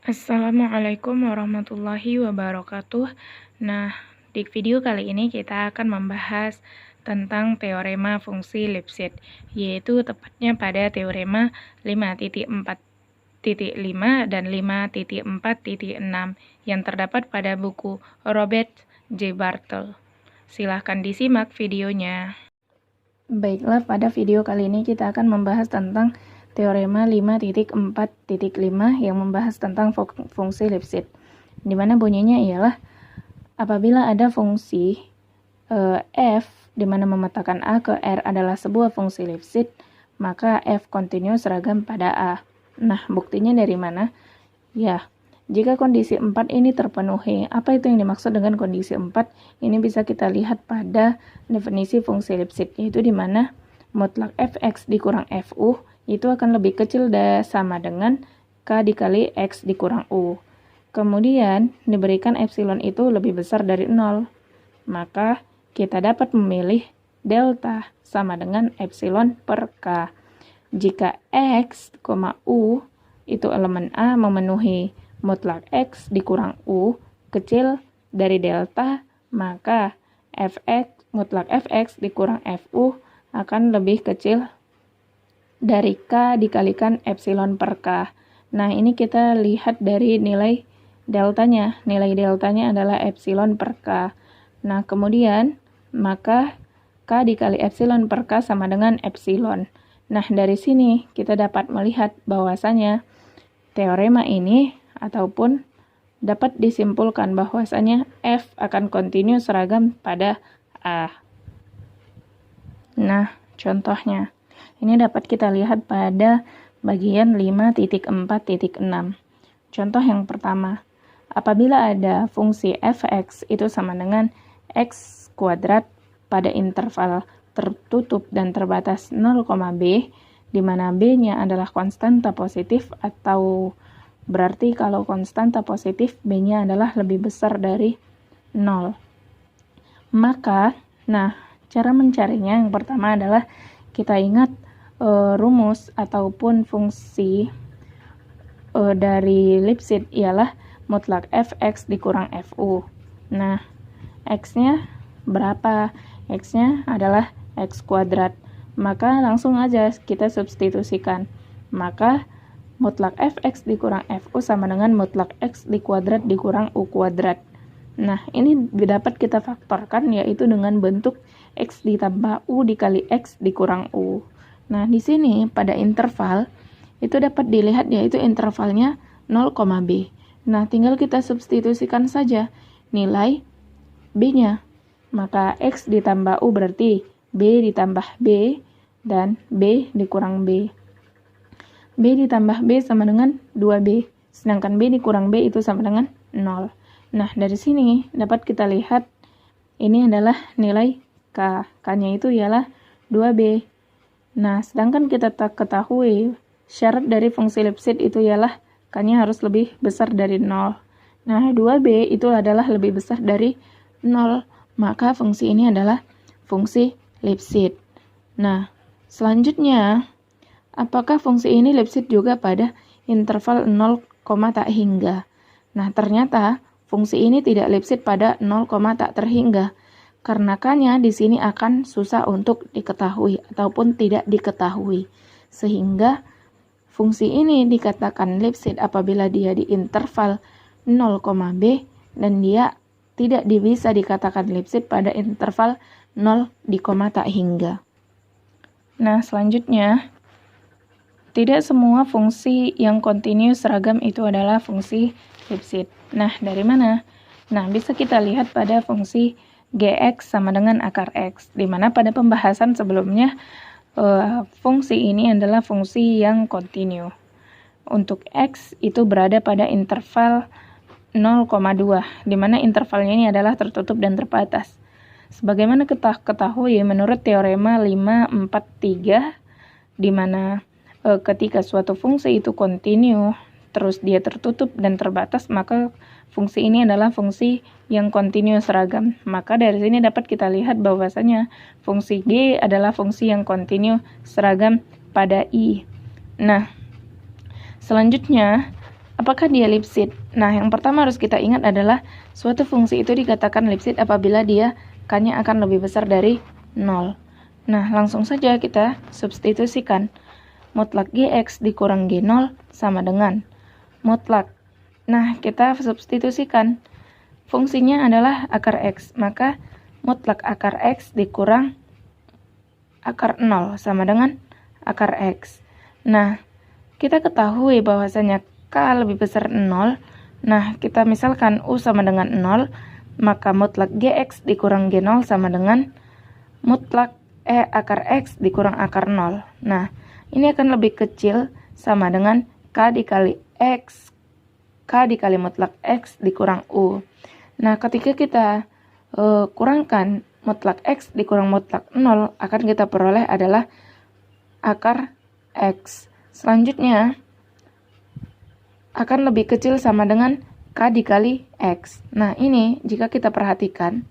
Assalamualaikum warahmatullahi wabarakatuh. Nah, di video kali ini kita akan membahas tentang teorema fungsi Lipschitz, yaitu tepatnya pada teorema 5.4.5 dan 5.4.6 yang terdapat pada buku Robert J. Bartle. Silahkan disimak videonya. Baiklah, pada video kali ini kita akan membahas tentang teorema 5.4.5 yang membahas tentang fungsi Lipschitz, di mana bunyinya ialah apabila ada fungsi f di mana memetakan a ke r adalah sebuah fungsi Lipschitz, maka f kontinu seragam pada a. Nah, buktinya dari mana? Ya, jika kondisi 4 ini terpenuhi. Apa itu yang dimaksud dengan kondisi 4? Ini bisa kita lihat pada definisi fungsi Lipschitz, yaitu di mana mutlak fx dikurang fu itu akan lebih kecil sama dengan k dikali x dikurang u. Kemudian diberikan epsilon itu lebih besar dari 0. Maka kita dapat memilih delta sama dengan epsilon per k. Jika x, u itu elemen a memenuhi mutlak x dikurang u kecil dari delta, maka mutlak fx dikurang fu akan lebih kecil dari k dikalikan epsilon per k. Nah, ini kita lihat dari nilai deltanya. Nilai deltanya adalah epsilon per k. Nah, kemudian maka k dikali epsilon per k sama dengan epsilon. Nah, dari sini kita dapat melihat bahwasanya teorema ini ataupun dapat disimpulkan bahwasanya f akan kontinu seragam pada a. Nah, contohnya ini dapat kita lihat pada bagian 5.4.6. Contoh yang pertama, apabila ada fungsi fx itu sama dengan x kuadrat pada interval tertutup dan terbatas 0, b, di mana b-nya adalah konstanta positif, atau berarti kalau konstanta positif b-nya adalah lebih besar dari 0. Maka, cara mencarinya yang pertama adalah kita ingat rumus ataupun fungsi dari Lipschitz ialah mutlak fx dikurang fu. Nah, x-nya berapa? X-nya adalah x kuadrat. Maka langsung aja kita substitusikan. Maka mutlak fx dikurang fu sama dengan mutlak x dikuadrat dikurang u kuadrat. Nah, ini dapat kita faktorkan, yaitu dengan bentuk x ditambah u dikali x dikurang u. Nah, di sini pada interval itu dapat dilihat yaitu intervalnya 0, b. Nah, tinggal kita substitusikan saja nilai b-nya. Maka x ditambah u berarti b ditambah b dan b dikurang b. B ditambah b sama dengan 2b, sedangkan b dikurang b itu sama dengan 0. Nah, dari sini dapat kita lihat ini adalah nilai k. K-nya itu ialah 2b. Nah, sedangkan kita tak ketahui syarat dari fungsi Lipschitz itu ialah k-nya harus lebih besar dari 0. Nah, 2b itu adalah lebih besar dari 0. Maka fungsi ini adalah fungsi Lipschitz. Nah, selanjutnya, apakah fungsi ini Lipschitz juga pada interval 0, tak hingga? Nah, ternyata fungsi ini tidak Lipschitz pada 0, tak terhingga. Karena k-nya di sini akan susah untuk diketahui ataupun tidak diketahui. Sehingga fungsi ini dikatakan Lipschitz apabila dia di interval 0, b dan dia tidak bisa dikatakan Lipschitz pada interval 0 tak hingga. Nah, selanjutnya, tidak semua fungsi yang kontinu seragam itu adalah fungsi Lipschitz. Nah, dari mana? Nah, bisa kita lihat pada fungsi gx sama dengan akar x, di mana pada pembahasan sebelumnya fungsi ini adalah fungsi yang kontinu. Untuk x itu berada pada interval 0, 2, di mana intervalnya ini adalah tertutup dan terbatas. Sebagaimana kita ketahui menurut teorema 5.4.3, di mana ketika suatu fungsi itu kontinu, terus dia tertutup dan terbatas, maka fungsi ini adalah fungsi yang kontinu seragam. Maka dari sini dapat kita lihat bahwasanya fungsi g adalah fungsi yang kontinu seragam pada i. Nah, selanjutnya apakah dia Lipschitz? Nah, yang pertama harus kita ingat adalah suatu fungsi itu dikatakan Lipschitz apabila dia k-nya akan lebih besar dari 0. Nah, langsung saja kita substitusikan. Mutlak Gx dikurang G0 sama dengan mutlak. Nah, kita substitusikan. Fungsinya adalah akar X, maka mutlak akar X dikurang akar 0 sama dengan akar X. Nah, kita ketahui bahwasanya K lebih besar 0. Nah, kita misalkan U sama dengan 0, maka mutlak Gx dikurang G0 sama dengan mutlak akar X dikurang akar 0. Nah, ini akan lebih kecil sama dengan K dikali X, K dikali mutlak X dikurang U. Nah, ketika kita kurangkan mutlak X dikurang mutlak 0, akan kita peroleh adalah akar X. Selanjutnya, akan lebih kecil sama dengan K dikali X. Nah, ini jika kita perhatikan,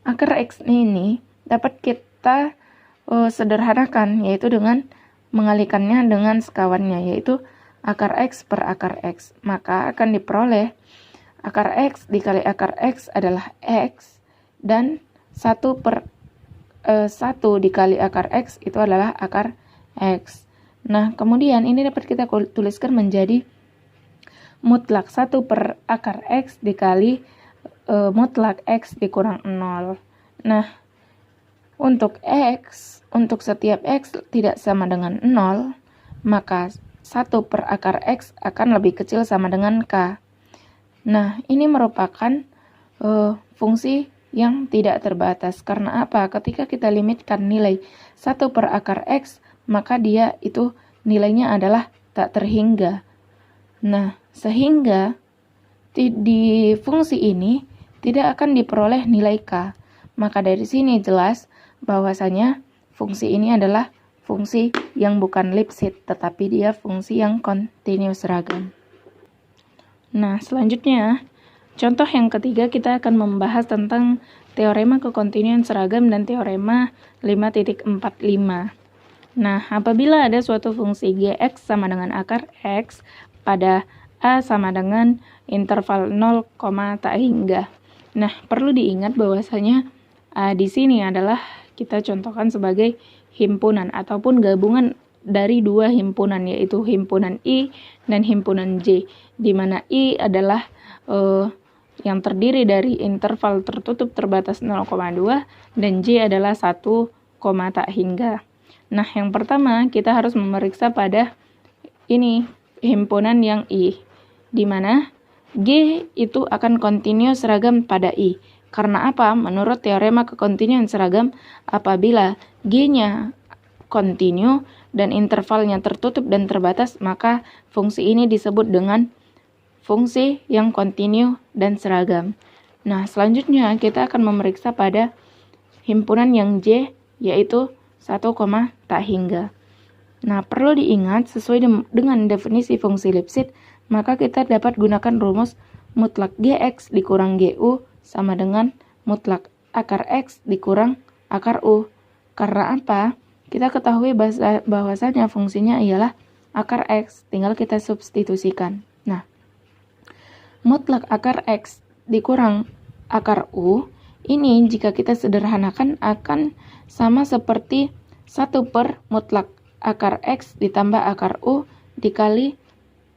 akar X ini dapat kita sederhanakan, yaitu dengan mengalihkannya dengan sekawannya, yaitu akar X per akar X. Maka akan diperoleh akar X dikali akar X adalah X, dan 1 per 1 dikali akar X itu adalah akar X. Nah, kemudian ini dapat kita tuliskan menjadi mutlak 1 per akar X dikali mutlak X dikurang 0. Nah, untuk X, untuk setiap X tidak sama dengan 0, maka 1 per akar X akan lebih kecil sama dengan K. Nah, ini merupakan fungsi yang tidak terbatas. Karena apa? Ketika kita limitkan nilai 1 per akar X, maka dia itu nilainya adalah tak terhingga. Nah, sehingga di fungsi ini tidak akan diperoleh nilai K. Maka dari sini jelas bahwasanya fungsi ini adalah fungsi yang bukan Lipschitz, tetapi dia fungsi yang kontinu seragam. Nah, selanjutnya, contoh yang ketiga kita akan membahas tentang teorema kekontinuan seragam dan teorema 5.45. Nah, apabila ada suatu fungsi Gx sama dengan akar X pada A sama dengan interval 0, tak hingga. Nah, perlu diingat bahwasanya A di sini adalah kita contohkan sebagai himpunan ataupun gabungan dari dua himpunan, yaitu himpunan I dan himpunan J, di mana I adalah yang terdiri dari interval tertutup terbatas 0,2 dan J adalah 1, tak hingga. Nah, yang pertama kita harus memeriksa pada ini himpunan yang I, di mana G itu akan kontinu seragam pada I. Karena apa? Menurut teorema kekontinuan seragam, apabila G-nya kontinu dan intervalnya tertutup dan terbatas, maka fungsi ini disebut dengan fungsi yang kontinu dan seragam. Nah, selanjutnya kita akan memeriksa pada himpunan yang J, yaitu 1, tak hingga. Nah, perlu diingat sesuai dengan definisi fungsi Lipschitz, maka kita dapat gunakan rumus mutlak Gx dikurang Gu sama dengan mutlak akar X dikurang akar U. Karena apa? Kita ketahui bahwasanya fungsinya ialah akar X, tinggal kita substitusikan. Nah, mutlak akar X dikurang akar U, ini jika kita sederhanakan akan sama seperti 1 per mutlak akar X ditambah akar U dikali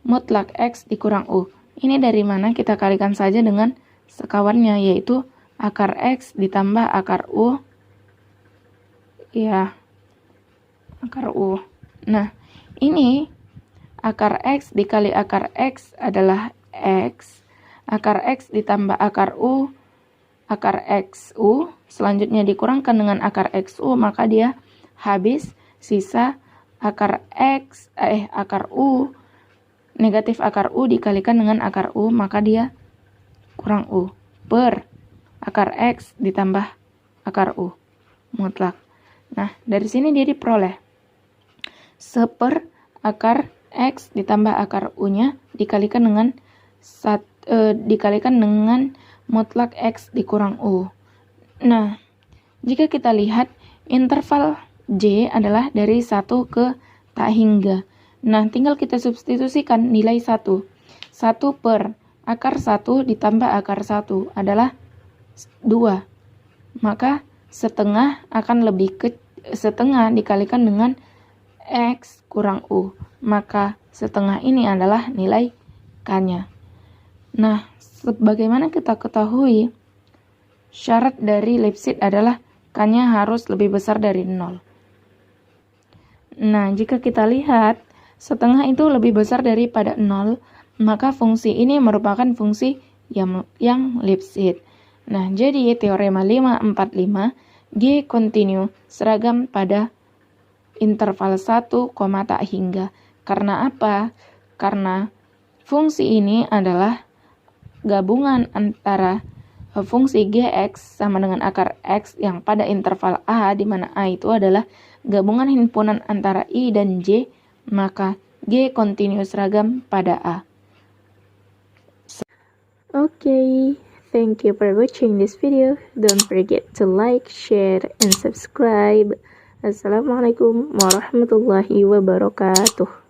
mutlak X dikurang U. Ini dari mana? Kita kalikan saja dengan sekawannya, yaitu akar X ditambah akar U. Ya, akar U. Nah, ini akar X dikali akar X adalah X. Akar X ditambah akar U, akar XU. Selanjutnya dikurangkan dengan akar XU, maka dia habis, sisa akar X, akar U, negatif akar U dikalikan dengan akar U, maka dia kurang U, per akar X ditambah akar U, mutlak. Nah, dari sini dia diperoleh 1/, akar X ditambah akar U-nya dikalikan dengan mutlak X dikurang U. Nah, jika kita lihat interval J adalah dari 1 ke tak hingga. Nah, tinggal kita substitusikan nilai 1. 1 per akar 1 ditambah akar 1 adalah 2. Maka setengah akan setengah dikalikan dengan X kurang U. Maka setengah ini adalah nilai K-nya. Nah, sebagaimana kita ketahui, syarat dari Lipschitz adalah K-nya harus lebih besar dari 0. Nah, jika kita lihat setengah itu lebih besar daripada 0, maka fungsi ini merupakan fungsi yang Lipschitz. Nah, jadi teorema 545, G kontinu seragam pada interval 1, tak hingga. Karena apa? Karena fungsi ini adalah gabungan antara fungsi Gx sama dengan akar X yang pada interval A, di mana A itu adalah gabungan himpunan antara I dan J, maka G kontinu seragam pada A. Okay, thank you for watching this video. Don't forget to like, share, and subscribe. Assalamualaikum warahmatullahi wabarakatuh.